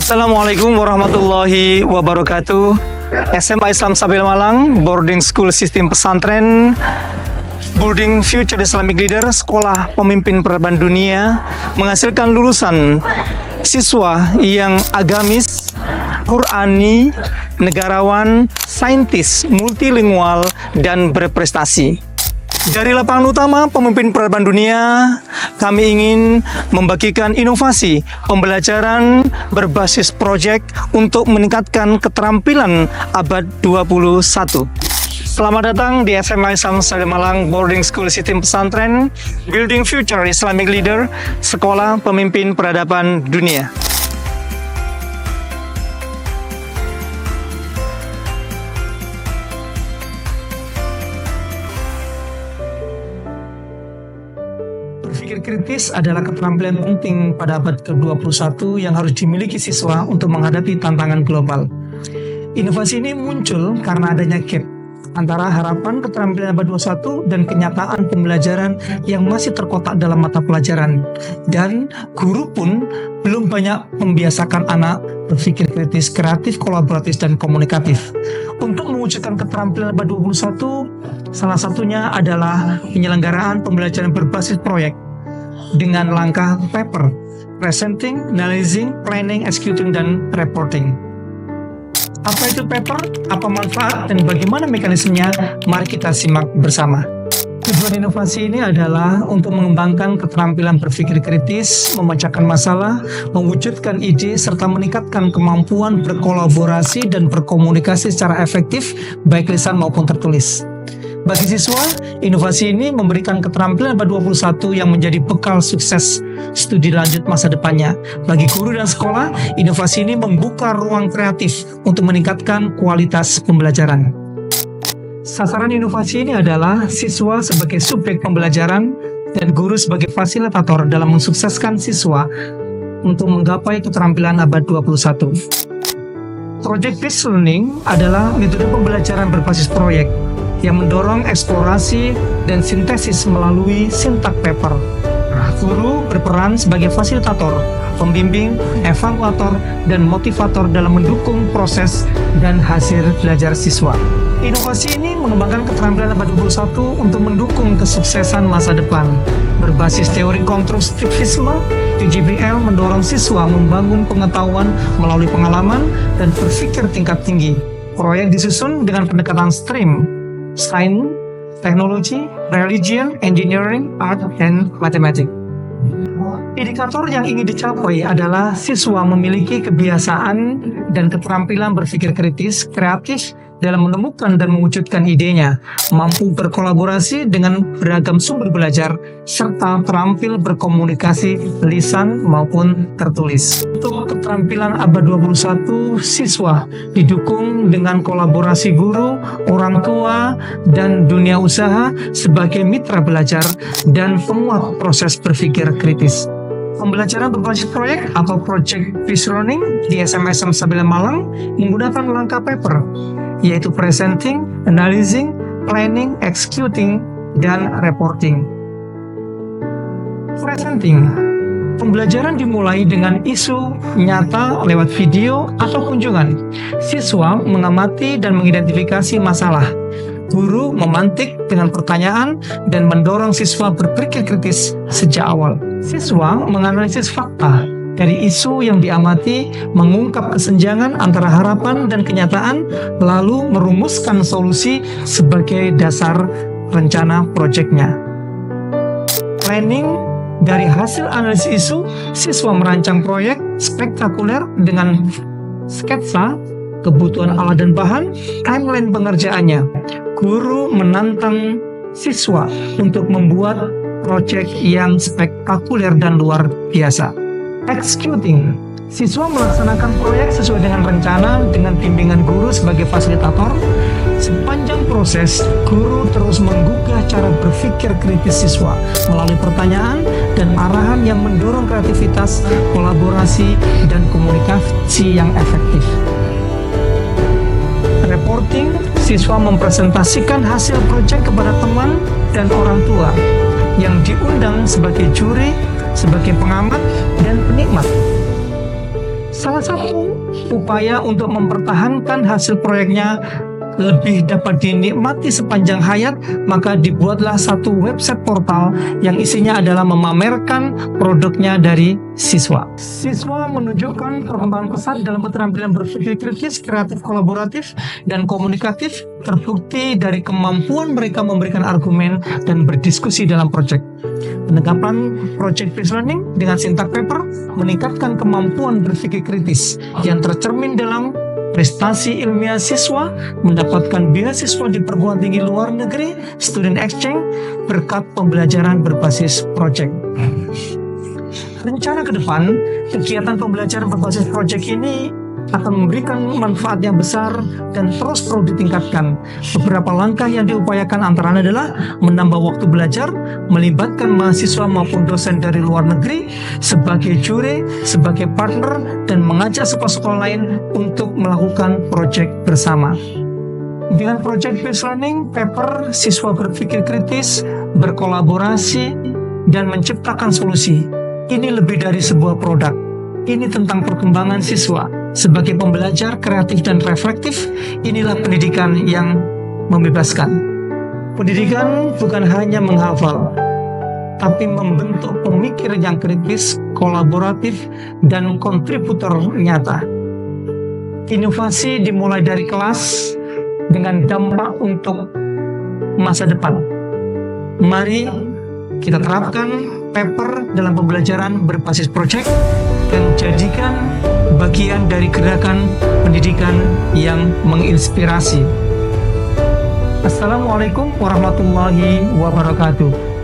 Assalamualaikum warahmatullahi wabarakatuh. SMA Islam Sabil Malang, boarding school sistem pesantren, Building Future Islamic Leader, sekolah pemimpin peradaban dunia, menghasilkan lulusan siswa yang agamis, Qurani, negarawan, saintis, multilingual, dan berprestasi. Dari lapangan utama pemimpin peradaban dunia, kami ingin membagikan inovasi pembelajaran berbasis proyek untuk meningkatkan keterampilan abad 21. Selamat datang di SMA Islam Sabil Malang Boarding School Sistem Pesantren, Building Future Islamic Leader, sekolah pemimpin peradaban dunia. Berpikir kritis adalah keterampilan penting pada abad ke-21 yang harus dimiliki siswa untuk menghadapi tantangan global. Inovasi ini muncul karena adanya gap antara harapan keterampilan abad 21 dan kenyataan pembelajaran yang masih terkotak dalam mata pelajaran. Dan guru pun belum banyak membiasakan anak berpikir kritis, kreatif, kolaboratif, dan komunikatif. Untuk mewujudkan keterampilan abad 21, salah satunya adalah penyelenggaraan pembelajaran berbasis proyek dengan langkah paper, presenting, analyzing, planning, executing, dan reporting. Apa itu paper, apa manfaat, dan bagaimana mekanismenya? Mari kita simak bersama. Tujuan inovasi ini adalah untuk mengembangkan keterampilan berpikir kritis, memecahkan masalah, mewujudkan ide, serta meningkatkan kemampuan berkolaborasi dan berkomunikasi secara efektif, baik lisan maupun tertulis. Bagi siswa, inovasi ini memberikan keterampilan abad 21 yang menjadi bekal sukses studi lanjut masa depannya. Bagi guru dan sekolah, inovasi ini membuka ruang kreatif untuk meningkatkan kualitas pembelajaran. Sasaran inovasi ini adalah siswa sebagai subjek pembelajaran dan guru sebagai fasilitator dalam mensukseskan siswa untuk menggapai keterampilan abad 21. Project-based learning adalah metode pembelajaran berbasis proyek yang mendorong eksplorasi dan sintesis melalui sintak paper. Guru berperan sebagai fasilitator, pembimbing, evaluator, dan motivator dalam mendukung proses dan hasil belajar siswa. Inovasi ini mengembangkan keterampilan abad 21 untuk mendukung kesuksesan masa depan. Berbasis teori konstruktivisme, TGBL mendorong siswa membangun pengetahuan melalui pengalaman dan berpikir tingkat tinggi. Proyek disusun dengan pendekatan STREAM, Science, Technology, Religion, Engineering, Art, and Mathematics. Indikator yang ingin dicapai adalah siswa memiliki kebiasaan dan keterampilan berpikir kritis, kreatif dalam menemukan dan mewujudkan idenya, mampu berkolaborasi dengan beragam sumber belajar, serta terampil berkomunikasi lisan maupun tertulis. Untuk keterampilan abad 21, siswa didukung dengan kolaborasi guru, orang tua, dan dunia usaha sebagai mitra belajar dan penguat proses berpikir kritis. Pembelajaran berbasis proyek atau project-based learning di SMA Islam Sabil Malang menggunakan langkah paper, yaitu presenting, analyzing, planning, executing, dan reporting. Presenting. Pembelajaran dimulai dengan isu nyata lewat video atau kunjungan. Siswa mengamati dan mengidentifikasi masalah. Guru memantik dengan pertanyaan dan mendorong siswa berpikir kritis sejak awal. Siswa menganalisis fakta dari isu yang diamati, mengungkap kesenjangan antara harapan dan kenyataan, lalu merumuskan solusi sebagai dasar rencana proyeknya. Planning. Dari hasil analisis isu, siswa merancang proyek spektakuler dengan sketsa, kebutuhan alat dan bahan, timeline pengerjaannya. Guru menantang siswa untuk membuat proyek yang spektakuler dan luar biasa. Executing. Siswa melaksanakan proyek sesuai dengan rencana dengan bimbingan guru sebagai fasilitator. Sepanjang proses, guru terus menggugah cara berpikir kritis siswa melalui pertanyaan dan arahan yang mendorong kreativitas, kolaborasi, dan komunikasi yang efektif. Reporting, siswa mempresentasikan hasil proyek kepada teman dan orang tua yang diundang sebagai juri, sebagai pengamat, dan penikmat. Salah satu upaya untuk mempertahankan hasil proyeknya lebih dapat dinikmati sepanjang hayat, maka dibuatlah satu website portal yang isinya adalah memamerkan produknya dari siswa. Siswa menunjukkan perkembangan pesat dalam keterampilan berpikir kritis, kreatif, kolaboratif, dan komunikatif, terbukti dari kemampuan mereka memberikan argumen dan berdiskusi dalam proyek. Penerapan project-based learning dengan Syntax Paper meningkatkan kemampuan berpikir kritis yang tercermin dalam prestasi ilmiah siswa, mendapatkan beasiswa di perguruan tinggi luar negeri, student exchange, berkat pembelajaran berbasis project. Rencana ke depan, kegiatan pembelajaran berbasis project ini akan memberikan manfaat yang besar dan terus perlu ditingkatkan. Beberapa langkah yang diupayakan antara lain adalah menambah waktu belajar, melibatkan mahasiswa maupun dosen dari luar negeri sebagai juri, sebagai partner, dan mengajak sekolah-sekolah lain untuk melakukan proyek bersama. Dengan project-based learning, paper, siswa berpikir kritis, berkolaborasi, dan menciptakan solusi. Ini lebih dari sebuah produk. Ini tentang perkembangan siswa. Sebagai pembelajar kreatif dan reflektif, inilah pendidikan yang membebaskan. Pendidikan bukan hanya menghafal, tapi membentuk pemikir yang kritis, kolaboratif, dan kontributor nyata. Inovasi dimulai dari kelas dengan dampak untuk masa depan. Mari kita terapkan paper dalam pembelajaran berbasis project dan jadikan bagian dari gerakan pendidikan yang menginspirasi. Assalamualaikum warahmatullahi wabarakatuh.